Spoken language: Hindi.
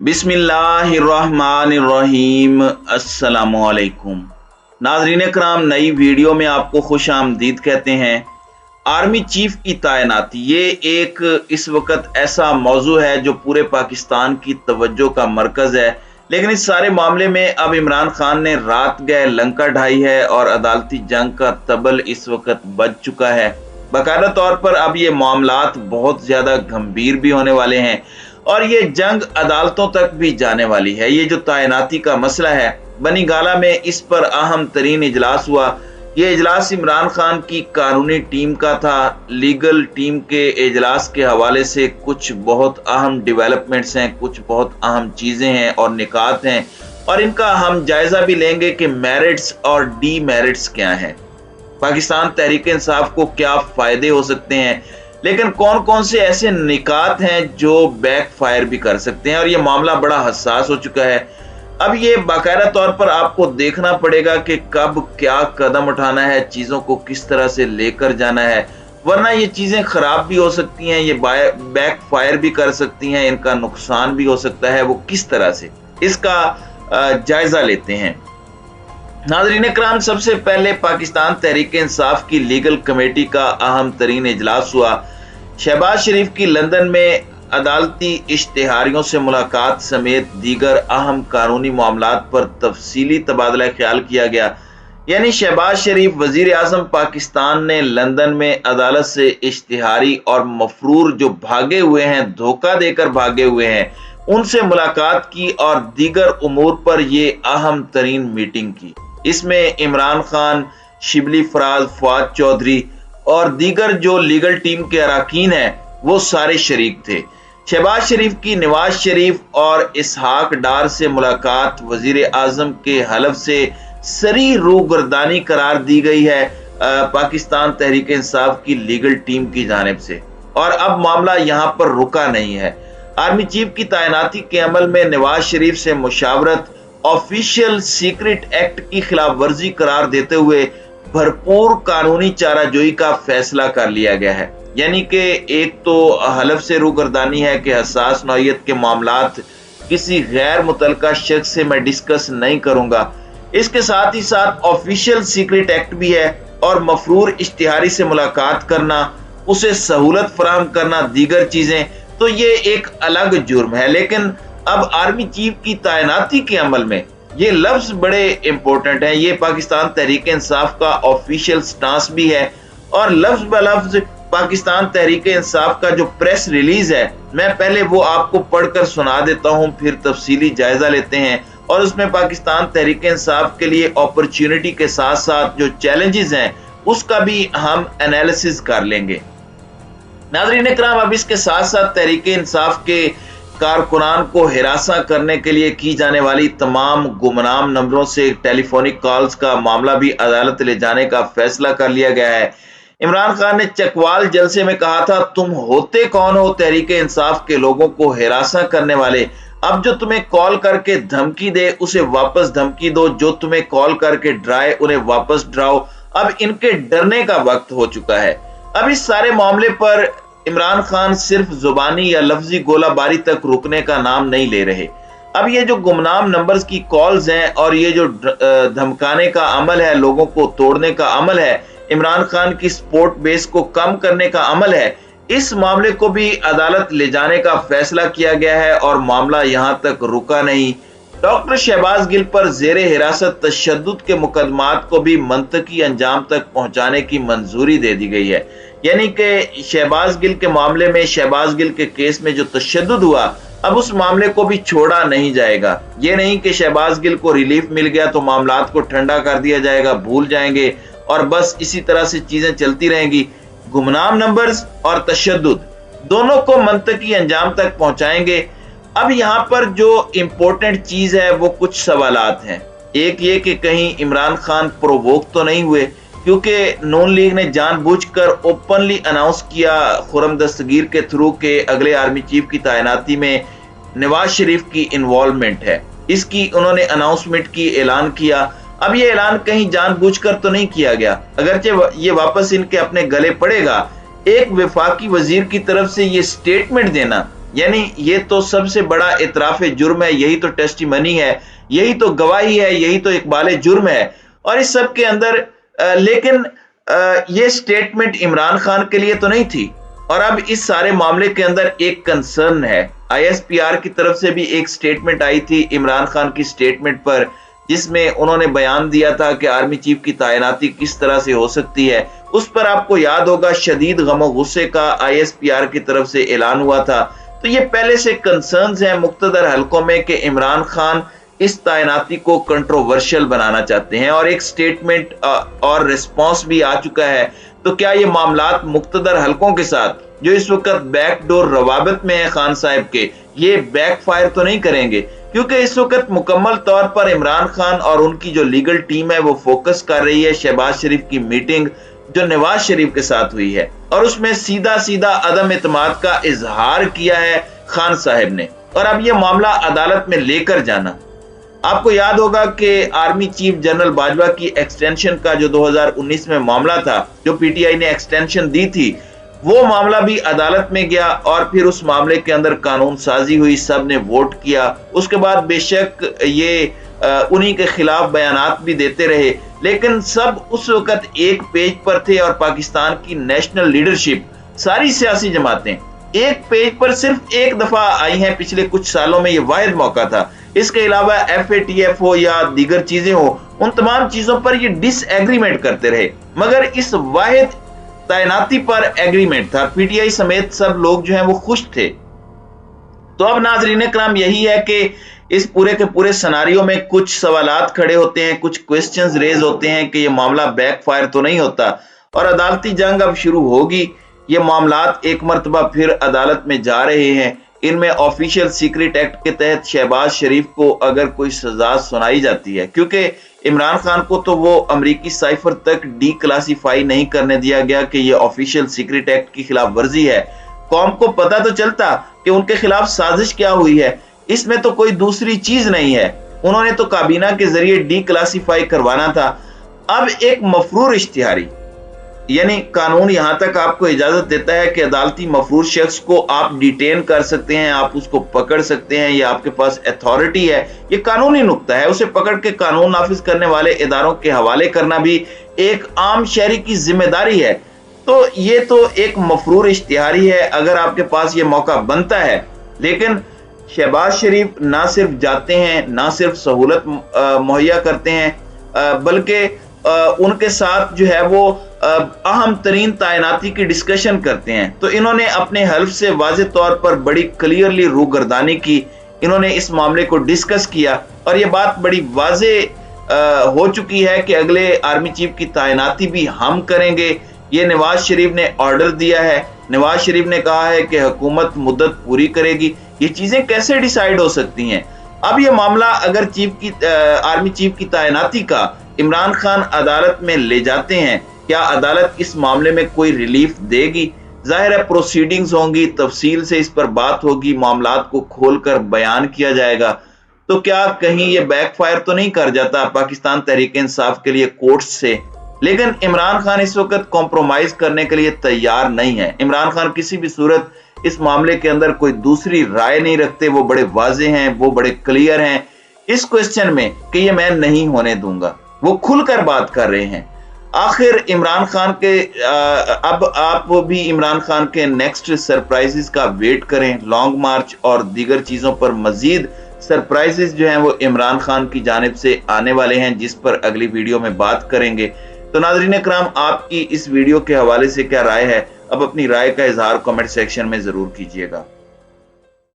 बिस्मिल्लाहिर्रहमानिर्रहीम। अस्सलामुअलैकुम नाज़रीन कराम, नई वीडियो में आपको खुश आमदीद कहते हैं। आर्मी चीफ की तैनाती ये एक इस वक्त ऐसा मौजू है जो पूरे पाकिस्तान की तवज्जो का मरकज़ है, लेकिन इस सारे मामले में अब इमरान खान ने रात गए लंका ढाई है और अदालती जंग का तबल इस वक्त बज चुका है। बाकायदा तौर पर अब ये मामलात बहुत ज़्यादा गंभीर भी होने वाले हैं और ये जंग अदालतों तक भी जाने वाली है। ये जो तैनाती का मसला है, बनी गाला में इस पर अहम तरीन इजलास हुआ। ये इजलास इमरान खान की कानूनी टीम का था। लीगल टीम के इजलास के हवाले से कुछ बहुत अहम डेवलपमेंट्स हैं, कुछ बहुत अहम चीज़ें हैं और निकात हैं, और इनका हम जायज़ा भी लेंगे कि मेरिट्स और डीमेरिट्स क्या हैं, पाकिस्तान तहरीक इंसाफ को क्या फ़ायदे हो सकते हैं, लेकिन कौन कौन से ऐसे निकात हैं जो बैक फायर भी कर सकते हैं। और ये मामला बड़ा हसास हो चुका है। अब ये बाकायदा तौर पर आपको देखना पड़ेगा कि कब क्या कदम उठाना है, चीज़ों को किस तरह से लेकर जाना है, वरना ये चीज़ें ख़राब भी हो सकती हैं, ये बैक फायर भी कर सकती हैं, इनका नुकसान भी हो सकता है। वो किस तरह से, इसका जायज़ा लेते हैं। नाज़रीन इकराम, सबसे पहले पाकिस्तान तहरीक इंसाफ की लीगल कमेटी का अहम तरीन इजलास हुआ। शहबाज शरीफ की लंदन में अदालती इश्तिहारियों से मुलाकात समेत दीगर अहम कानूनी मामलात पर तफसीली तबादला ख्याल किया गया। यानी शहबाज शरीफ वजीर आज़म पाकिस्तान ने लंदन में अदालत से इश्तिहारी और मफरूर जो भागे हुए हैं, धोखा देकर भागे हुए हैं, उनसे मुलाकात की और दीगर उमूर पर यह अहम तरीन मीटिंग की। इसमें इमरान खान, शिबली फराज, फवाद चौधरी और दीगर जो लीगल टीम के अरकान हैं वो सारे शरीक थे। शहबाज शरीफ की नवाज शरीफ और इसहाक डार से मुलाकात वजीर आजम के हलफ से सरी रूगर्दानी करार दी गई है पाकिस्तान तहरीक इंसाफ की लीगल टीम की जानिब से। और अब मामला यहाँ पर रुका नहीं है। आर्मी चीफ की तैनाती के अमल में नवाज शरीफ से मुशावरत ऑफिशियल सीक्रेट एक्ट की खिलाफ वर्जी करार देते हुए भरपूर कानूनी चाराजोई का फैसला कर लिया गया है। यानी कि एक तो हलफ से रूगर्दानी है कि हसास नौयत के मामलात किसी गैर मुतलका शख्स से मैं डिस्कस नहीं करूंगा। इसके साथ ही साथ ऑफिशियल सीक्रेट एक्ट भी है और मफरूर इश्तिहारी से मुलाकात करना, उसे सहूलत फराहम करना, दीगर चीजें, तो ये एक अलग जुर्म है। लेकिन अब आर्मी चीफ की तैनाती के अमल में ये लफ्ज बड़े इंपॉर्टेंट हैं। ये पाकिस्तान तहरीक इंसाफ का ऑफिशियल स्टांस भी है और लफ्ज ब लफ्ज पाकिस्तान तहरीक इंसाफ का जो प्रेस रिलीज है, मैं पहले वो आपको पढ़कर सुना देता हूं, फिर तफसीली जायजा लेते हैं और उसमें पाकिस्तान तहरीक इंसाफ के लिए अपॉर्चुनिटी के साथ साथ जो चैलेंजेस हैं उसका भी हम एनालिसिस कर लेंगे। नाज़रीन इकराम, अब इसके साथ साथ तहरीक इंसाफ के कारकुनान को हिरासा करने के लिए की जाने वाली तमाम गुमनाम नंबरों से टेलीफोनिक कॉल्स का मामला भी अदालत ले जाने का फैसला कर लिया गया है। इमरान खान ने चकवाल जलसे में कहा था, तुम होते कौन हो तहरीक इंसाफ के लोगों को हिरासा करने वाले? अब जो तुम्हें कॉल करके धमकी दे उसे वापस धमकी दो, जो तुम्हें कॉल करके डराए उन्हें वापस डराओ। अब इनके डरने का वक्त हो चुका है। अब इस सारे मामले पर इमरान खान सिर्फ जुबानी या लफ्जी गोलाबारी तक रुकने का नाम नहीं ले रहे। अब ये जो गुमनाम नंबर्स की कॉल्स हैं और ये जो धमकाने का अमल है, लोगों को तोड़ने का अमल है, इमरान खान की सपोर्ट बेस को कम करने का अमल है, इस मामले को भी अदालत ले जाने का फैसला किया गया है और मामला यहां तक रुका नहीं। डॉक्टर शहबाज गिल पर जेरे हिरासत तशद्दुद के मुकदमात को भी मंतकी अंजाम तक पहुंचाने की मंजूरी दे दी गई है। यानी कि शहबाज गिल के मामले में, शहबाज गिल के केस में जो तशद्दुद हुआ, अब उस मामले को भी छोड़ा नहीं जाएगा। ये नहीं कि शहबाज गिल को रिलीफ मिल गया तो मामलात को ठंडा कर दिया जाएगा, भूल जाएंगे और बस इसी तरह से चीजें चलती रहेंगी। गुमनाम नंबर्स और तशद्दुद दोनों को मंतकी अंजाम तक पहुंचाएंगे। अब यहाँ पर जो इम्पोर्टेंट चीज है वो कुछ सवालात हैं। एक ये कि कहीं इमरान खान प्रोवोक तो नहीं हुए, क्योंकि नून लीग ने जानबूझकर ओपनली अनाउंस किया खुर्रम दस्तगीर के थ्रू के अगले आर्मी चीफ की तैनाती में नवाज शरीफ की इन्वॉल्वमेंट है। इसकी उन्होंने अनाउंसमेंट की, ऐलान किया। अब ये ऐलान कहीं जानबूझकर तो नहीं किया गया, अगरचे ये वापस इनके अपने गले पड़ेगा। एक वफाकी वजीर की तरफ से ये स्टेटमेंट देना यानी ये तो सबसे बड़ा इतराफ जुर्म है, यही तो टेस्टिमनी है, यही तो गवाही है, यही तो इकबाल जुर्म है। और इस सब के अंदर लेकिन ये स्टेटमेंट इमरान खान के लिए तो नहीं थी। और अब इस सारे मामले के अंदर एक कंसर्न है, ISPR की तरफ से भी एक स्टेटमेंट आई थी इमरान खान की स्टेटमेंट पर, जिसमें उन्होंने बयान दिया था कि आर्मी चीफ की तैनाती किस तरह से हो सकती है। उस पर आपको याद होगा शदीद गम और गुस्से का ISPR की तरफ से ऐलान हुआ था। तो ये पहले से कंसर्न्स हैं मुख्तदर हलकों में कि इमरान खान इस तैनाती को कंट्रोवर्शियल बनाना चाहते हैं, और एक स्टेटमेंट और रिस्पॉन्स भी आ चुका है। तो क्या ये मामलात मुख्तदर हलकों के साथ जो इस वक्त बैकडोर रवाबत में है खान साहब के, ये बैकफायर तो नहीं करेंगे? क्योंकि इस वक्त मुकम्मल तौर पर इमरान खान और उनकी जो लीगल टीम है वो फोकस कर रही है शहबाज शरीफ की मीटिंग जो नवाज शरीफ के साथ हुई है, और उसमें सीधा सीधा अदम एतमाद का इजहार किया है खान साहब ने। और अब ये मामला अदालत में लेकर जाना, आपको याद होगा कि आर्मी चीफ जनरल बाजवा की एक्सटेंशन का जो 2019 में मामला था, जो PTI ने एक्सटेंशन दी थी, वो मामला भी अदालत में गया और फिर उस मामले के अंदर कानून साजी हुई, सब ने वोट किया। उसके बाद बेशक ये उन्हीं के खिलाफ बयानात भी देते रहे, लेकिन सब उस वक्त एक पेज पर थे। और पाकिस्तान की नेशनल लीडरशिप, सारी सियासी जमातें एक पेज पर सिर्फ एक दफा आई हैं पिछले कुछ सालों में, ये वाहिद मौका था। इसके अलावा FATF हो या दीगर चीजें हो, उन तमाम चीजों पर ये डिसएग्रीमेंट करते रहे, मगर इस वाहिद तैनाती पर एग्रीमेंट था। PTI समेत सब लोग जो हैं वो खुश थे। तो अब नाज़रीन कराम यही है कि इस पूरे के पूरे सिनेरियो में कुछ सवालात खड़े होते हैं, कुछ क्वेश्चंस रेज होते हैं कि ये मामला बैकफायर तो नहीं होता, और अदालती जंग अब शुरू होगी। ये मामलात एक मर्तबा फिर अदालत में जा रहे हैं। इनमें ऑफिशियल सीक्रेट एक्ट के तहत शहबाज शरीफ को अगर कोई सजा सुनाई जाती है, क्योंकि इमरान खान को तो वो अमरीकी साइफर तक डीक्लासिफाई नहीं करने दिया गया कि ये ऑफिशियल सीक्रेट एक्ट की खिलाफ वर्जी है, कौम को पता तो चलता कि उनके खिलाफ साजिश क्या हुई है। इसमें तो कोई दूसरी चीज नहीं है, उन्होंने तो काबीना के जरिए डीक्लासिफाई करवाना था। अब एक मफरूर इश्तिहारी, यानी कानून यहां तक आपको इजाजत देता है कि अदालती मफरूर शख्स को आप डिटेन कर सकते हैं, आप उसको पकड़ सकते हैं, ये आपके पास अथॉरिटी है, ये कानूनी नुक्ता है। उसे पकड़ के कानून नाफिज करने वाले इदारों के हवाले करना भी एक आम शहरी की जिम्मेदारी है। तो ये तो एक मफरूर इश्तिहारी है अगर आपके पास ये मौका बनता है। लेकिन शहबाज शरीफ ना सिर्फ जाते हैं, ना सिर्फ सहूलत मुहैया करते हैं, बल्कि उनके साथ जो है वो अहम तरीन तैनाती की डिस्कशन करते हैं। तो इन्होंने अपने हल्फ से वाज़े तौर पर बड़ी क्लियरली रूगर्दानी की, इन्होंने इस मामले को डिस्कस किया, और ये बात बड़ी वाजे हो चुकी है कि अगले आर्मी चीफ की तैनाती भी हम करेंगे। ये नवाज शरीफ ने ऑर्डर दिया है, नवाज शरीफ ने कहा है कि हुकूमत मुद्दत पूरी करेगी। ये चीजें कैसे डिसाइड हो सकती हैं? अब ये मामला अगर आर्मी चीफ की तैनाती का इमरान खान अदालत में ले जाते हैं, क्या अदालत इस मामले में कोई रिलीफ देगी? जाहिर है प्रोसीडिंग्स होंगी, तफसील से इस पर बात होगी, मामलात को खोलकर बयान किया जाएगा। तो क्या कहीं ये बैकफायर तो नहीं कर जाता पाकिस्तान तहरीक इंसाफ के लिए कोर्ट से? लेकिन इमरान खान इस वक्त कॉम्प्रोमाइज करने के लिए तैयार नहीं है। इमरान खान किसी भी सूरत इस मामले के अंदर कोई दूसरी राय नहीं रखते, वो बड़े वाजे हैं, वो बड़े क्लियर हैं इस क्वेश्चन में कि ये मैं नहीं होने दूंगा, वो खुलकर बात कर रहे हैं। आखिर इमरान खान के अब आप भी इमरान खान के नेक्स्ट सरप्राइजेस का वेट करें। लॉन्ग मार्च और दीगर चीजों पर मजीद सरप्राइजेस जो हैं वो इमरान खान की जानिब से आने वाले हैं, जिस पर अगली वीडियो में बात करेंगे। तो नाज़रीन कराम, आपकी इस वीडियो के हवाले से क्या राय है? अब अपनी राय का इजहार कमेंट सेक्शन में जरूर कीजिएगा।